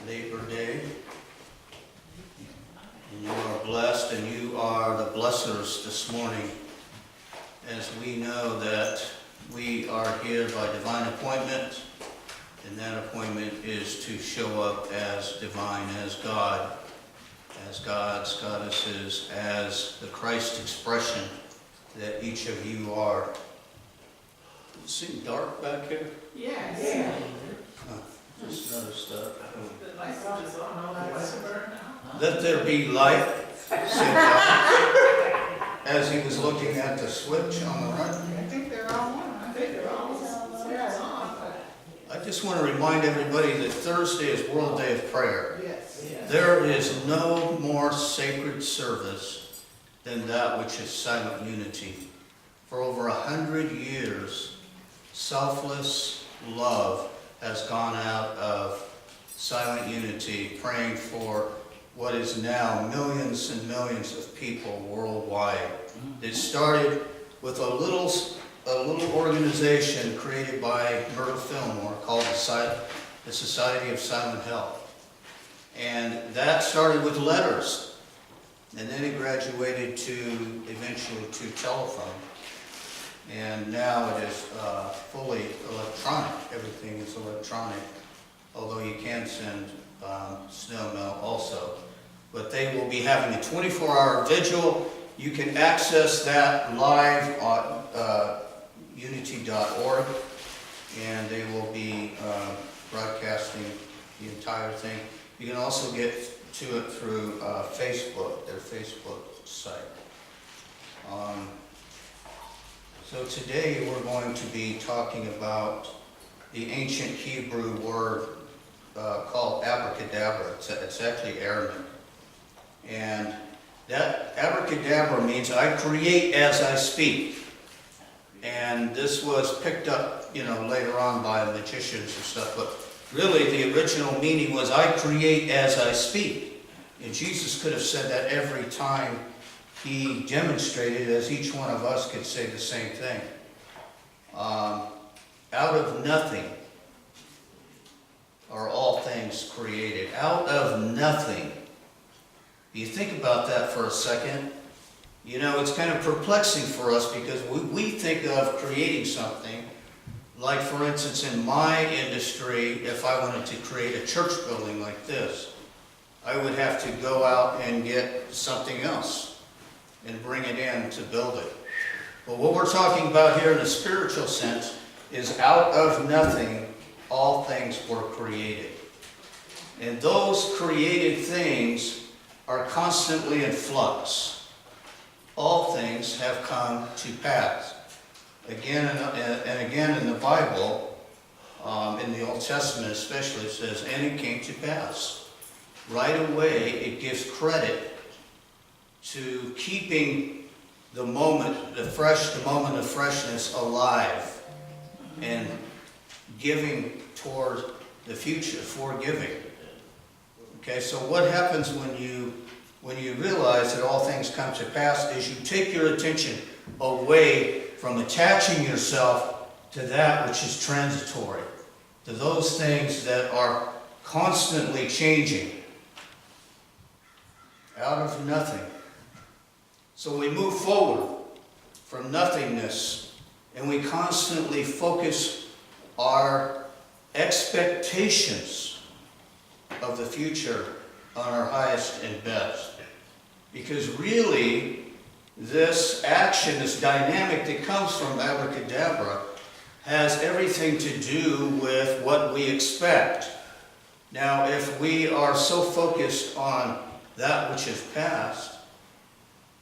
Labor Day. And you are blessed, and you are the blessers this morning, as we know that we are here by divine appointment, and that appointment is to show up as divine, as God, as gods, goddesses, as the Christ expression that each of you are. Does it seem dark back here? Yes. Yeah. Just noticed that. The lights are just on, all lights are burning out. Let there be light, said God, as he was looking at the switch on the right. I think they're all on. I think they're all on. I just want to remind everybody that Thursday is World Day of Prayer. Yes. There is no more sacred service than that which is silent unity. For over 100 years, selfless love has gone out of silent unity, praying for what is now millions and millions of people worldwide. It started with a little organization created by Myrtle Fillmore called the Society of Silent Help. And that started with letters, and then it graduated to eventually to telephone. And now it is fully electronic. Everything is electronic, although you can send snail mail also. But they will be having a 24-hour vigil. You can access that live on unity.org, and they will be broadcasting the entire thing. You can also get to it through Facebook, their Facebook site. So today we're going to be talking about the ancient Hebrew word called Abracadabra. It's actually Aramaic. And that Abracadabra means I create as I speak. And this was picked up, later on by magicians and stuff, but really the original meaning was I create as I speak. And Jesus could have said that every time he demonstrated, as each one of us could say the same thing. Out of nothing are all things created. Out of nothing. You think about that for a second. It's kind of perplexing for us because we think of creating something, like for instance in my industry, if I wanted to create a church building like this, I would have to go out and get something else and bring it in to build it. But what we're talking about here in a spiritual sense is out of nothing, all things were created. And those created things are constantly in flux. All things have come to pass. Again and again in the Bible, in the Old Testament especially, it says, and it came to pass. Right away, it gives credit to keeping the moment of freshness alive and giving toward the future, forgiving. Okay, so what happens when you realize that all things come to pass is you take your attention away from attaching yourself to that which is transitory, to those things that are constantly changing. Out of nothing. So we move forward from nothingness, and we constantly focus our expectations of the future on our highest and best. Because really, this action, this dynamic that comes from Abracadabra, has everything to do with what we expect. Now, if we are so focused on that which is past,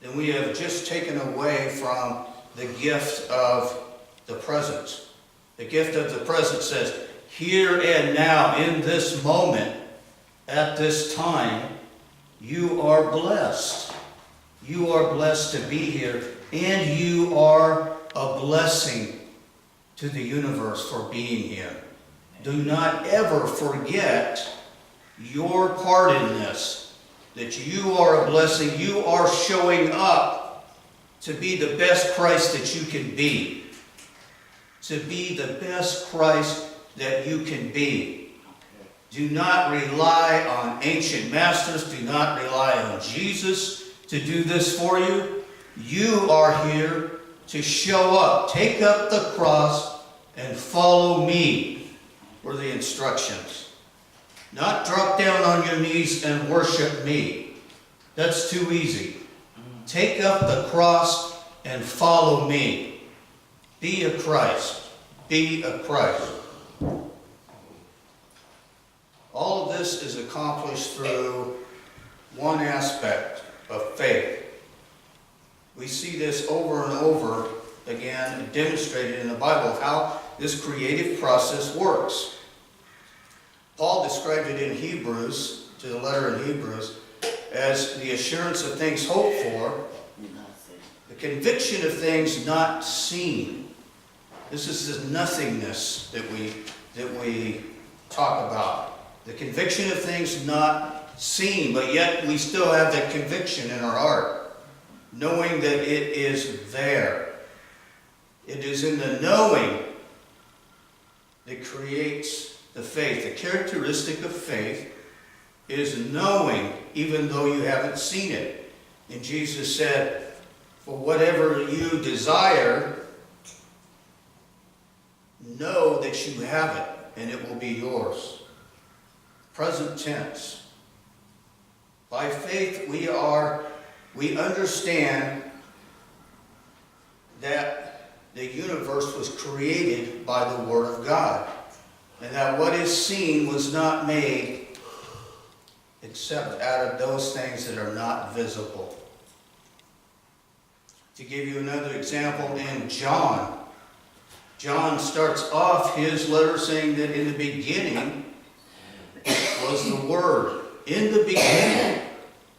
then we have just taken away from the gift of the present. The gift of the present says, here and now, in this moment, at this time, you are blessed. You are blessed to be here, and you are a blessing to the universe for being here. Do not ever forget your part in this, that you are a blessing. You are showing up to be the best Christ that you can be. To be the best Christ that you can be. Do not rely on ancient masters. Do not rely on Jesus to do this for you. You are here to show up. Take up the cross and follow me, were the instructions. Not drop down on your knees and worship me. That's too easy. Take up the cross and follow me. Be a Christ. Be a Christ. All of this is accomplished through one aspect of faith. We see this over and over again demonstrated in the Bible of how this creative process works. Paul described it in Hebrews, to the letter in Hebrews, as the assurance of things hoped for, the conviction of things not seen. This is the nothingness that we talk about. The conviction of things not seen, but yet we still have that conviction in our heart, knowing that it is there. It is in the knowing that creates the faith. The characteristic of faith is knowing even though you haven't seen it. And Jesus said, for whatever you desire, know that you have it and it will be yours. Present tense. By faith we understand that the universe was created by the Word of God, and that what is seen was not made except out of those things that are not visible. To give you another example, in John starts off his letter saying that in the beginning was the Word. In the beginning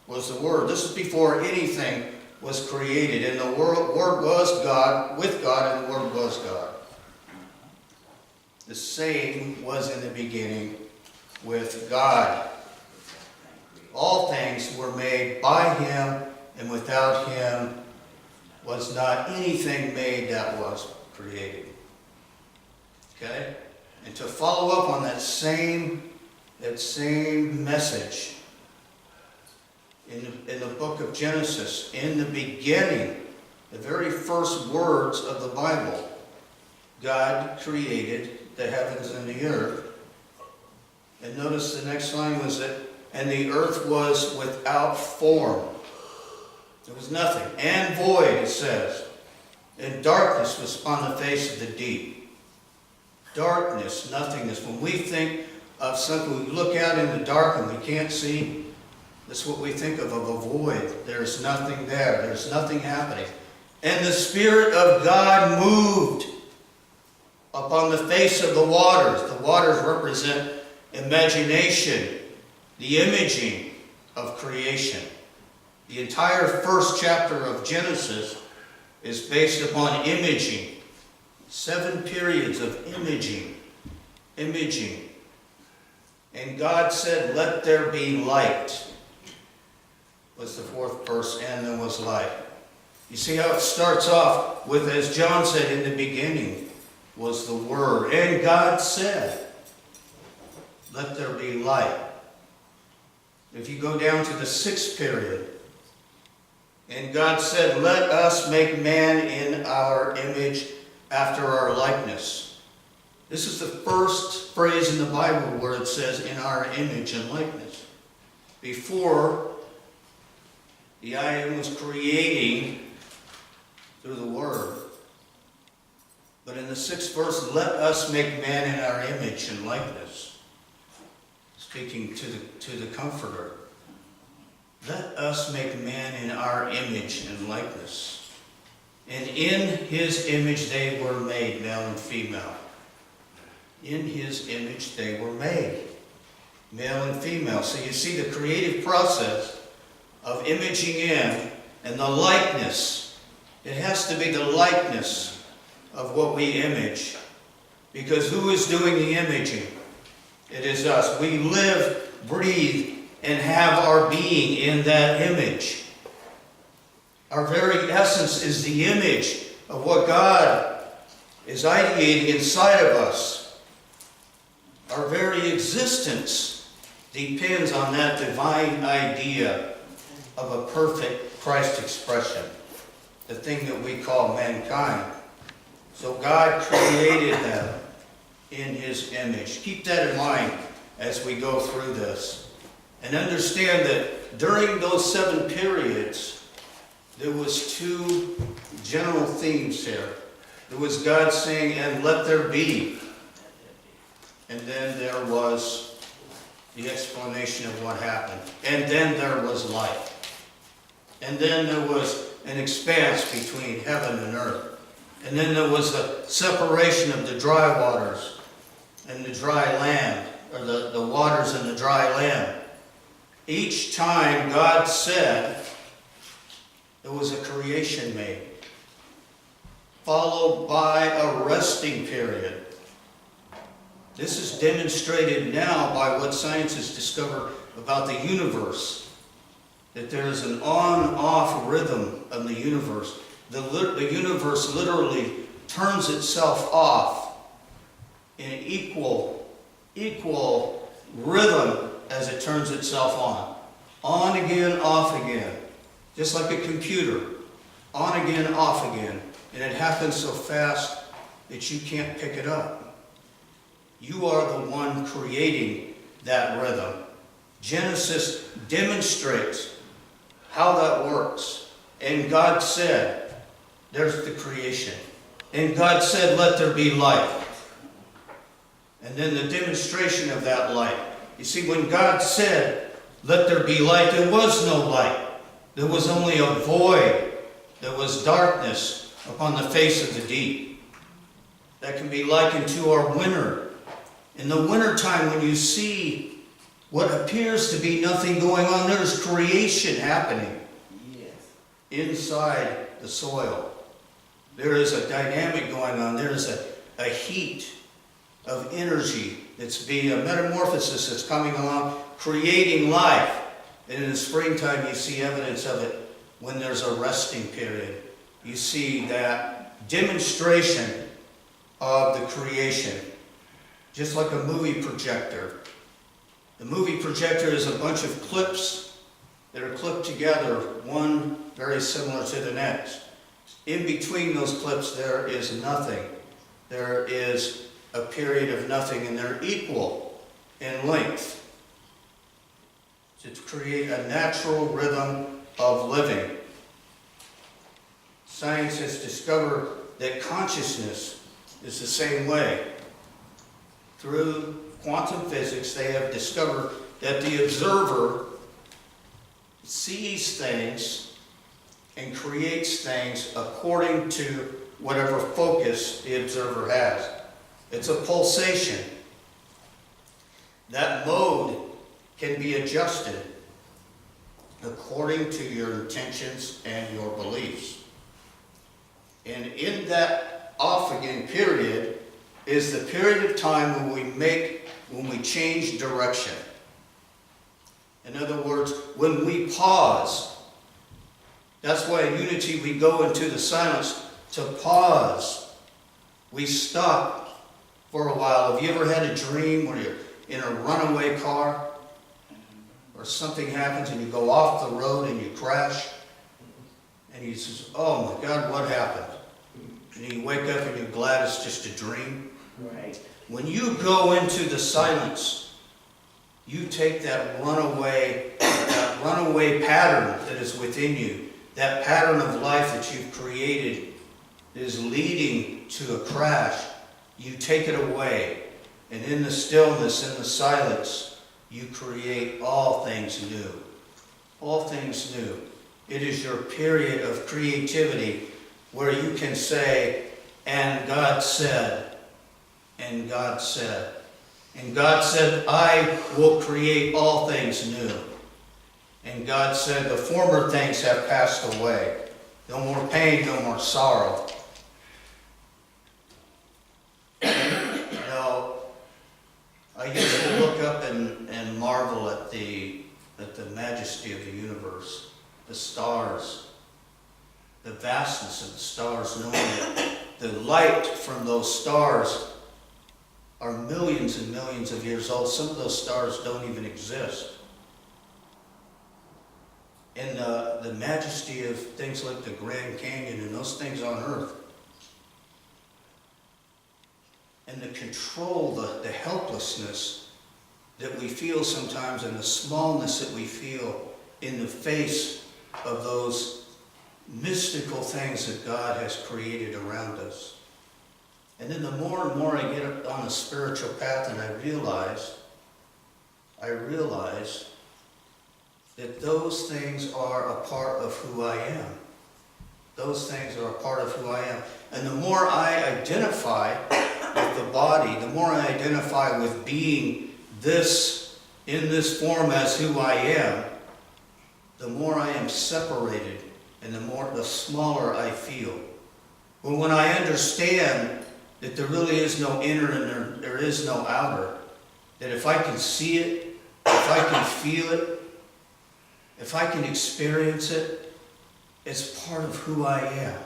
was the Word. This is before anything was created. And the Word was God, with God, and the Word was God. The same was in the beginning with God. All things were made by Him, and without Him was not anything made that was created. Okay? And to follow up on that same message, in the book of Genesis, in the beginning, the very first words of the Bible, God created the heavens and the earth. And notice the next line was that, and the earth was without form. There was nothing. And void, it says. And darkness was upon the face of the deep. Darkness, nothingness. When we think of something, we look out in the dark and we can't see, that's what we think of a void. There's nothing there. There's nothing happening. And the Spirit of God moved upon the face of the waters. The waters represent imagination, the imaging of creation. The entire first chapter of Genesis is based upon imaging. 7 periods of imaging. And God said, let there be light. Was the 4th verse, and there was light. You see how it starts off with, as John said, in the beginning was the Word. And God said, let there be light. If you go down to the 6th period, and God said, let us make man in our image after our likeness. This is the first phrase in the Bible where it says, in our image and likeness. Before, the I Am was creating through the Word. But in the 6th verse, let us make man in our image and likeness. Speaking to the Comforter. Let us make man in our image and likeness. And in His image they were made, male and female. In His image they were made, male and female. So you see the creative process of imaging in, and the likeness. It has to be the likeness of what we image. Because who is doing the imaging? It is us. We live, breathe, and have our being in that image. Our very essence is the image of what God is ideating inside of us. Our very existence depends on that divine idea of a perfect Christ expression, the thing that we call mankind. So God created them in His image. Keep that in mind as we go through this. And understand that during those 7 periods, there was 2 general themes here. There was God saying, and let there be. And then there was the explanation of what happened. And then there was light. And then there was an expanse between heaven and earth. And then there was the separation of the dry waters and the dry land, or the waters and the dry land. Each time God said, there was a creation made, followed by a resting period. This is demonstrated now by what science has discovered about the universe, that there is an on-off rhythm of the universe. The universe literally turns itself off in an equal rhythm as it turns itself on. On again, off again. Just like a computer. On again, off again. And it happens so fast that you can't pick it up. You are the one creating that rhythm. Genesis demonstrates how that works. And God said, there's the creation. And God said, let there be light. And then the demonstration of that light. You see, when God said, let there be light, there was no light. There was only a void. There was darkness upon the face of the deep. That can be likened to our winter. In the wintertime, when you see what appears to be nothing going on, there's creation happening. Yes. Inside the soil. There is a dynamic going on. There is a heat of energy that's being, a metamorphosis that's coming along, creating life. And in the springtime, you see evidence of it when there's a resting period. You see that demonstration of the creation, just like a movie projector. The movie projector is a bunch of clips that are clipped together, one very similar to the next. In between those clips, there is nothing. There is a period of nothing, and they're equal in length to create a natural rhythm of living. Science has discovered that consciousness is the same way. Through quantum physics, they have discovered that the observer sees things and creates things according to whatever focus the observer has. It's a pulsation. That mode can be adjusted according to your intentions and your beliefs. And in that off again period is the period of time when we change direction. In other words, when we pause. That's why in unity we go into the silence to pause. We stop for a while. Have you ever had a dream where you're in a runaway car? Or something happens and you go off the road and you crash? And you says, oh my God, what happened? And you wake up and you're glad it's just a dream. Right. When you go into the silence, you take that runaway pattern that is within you, that pattern of life that you've created that is leading to a crash. You take it away, and in the stillness, in the silence, you create all things new. All things new. It is your period of creativity where you can say, and God said, and God said. And God said, I will create all things new. And God said, the former things have passed away. No more pain, no more sorrow. Now, I used to look up and marvel at the majesty of the universe, the stars, the vastness of the stars, knowing that the light from those stars are millions and millions of years old. Some of those stars don't even exist. And the majesty of things like the Grand Canyon and those things on Earth, and the control, the helplessness that we feel sometimes, and the smallness that we feel in the face of those mystical things that God has created around us. And then the more and more I get on a spiritual path, and I realize that those things are a part of who I am. Those things are a part of who I am. And the more I identify with the body, the more I identify with being this, in this form as who I am, the more I am separated, and the smaller I feel. But when I understand that there really is no inner and there is no outer, that if I can see it, if I can feel it, if I can experience it, it's part of who I am.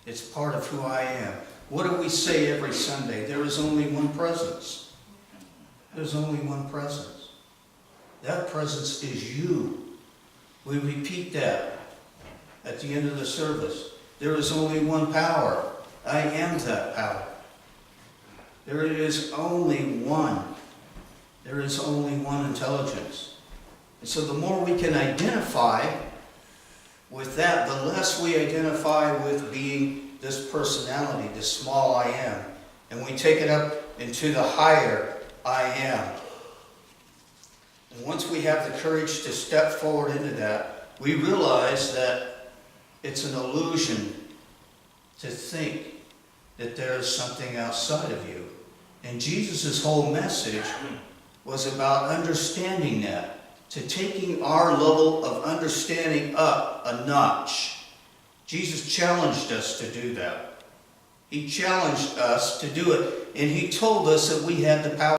It's part of who I am. What do we say every Sunday? There is only one presence. There's only one presence. That presence is you. We repeat that at the end of the service. There is only one power. I am that power. There is only one. There is only one intelligence. And so the more we can identify with that, the less we identify with being this personality, this small I am. And we take it up into the higher I am. And once we have the courage to step forward into that, we realize that it's an illusion to think that there is something outside of you. And Jesus' whole message was about understanding that, to taking our level of understanding up a notch. Jesus challenged us to do that. He challenged us to do it, and he told us that we had the power.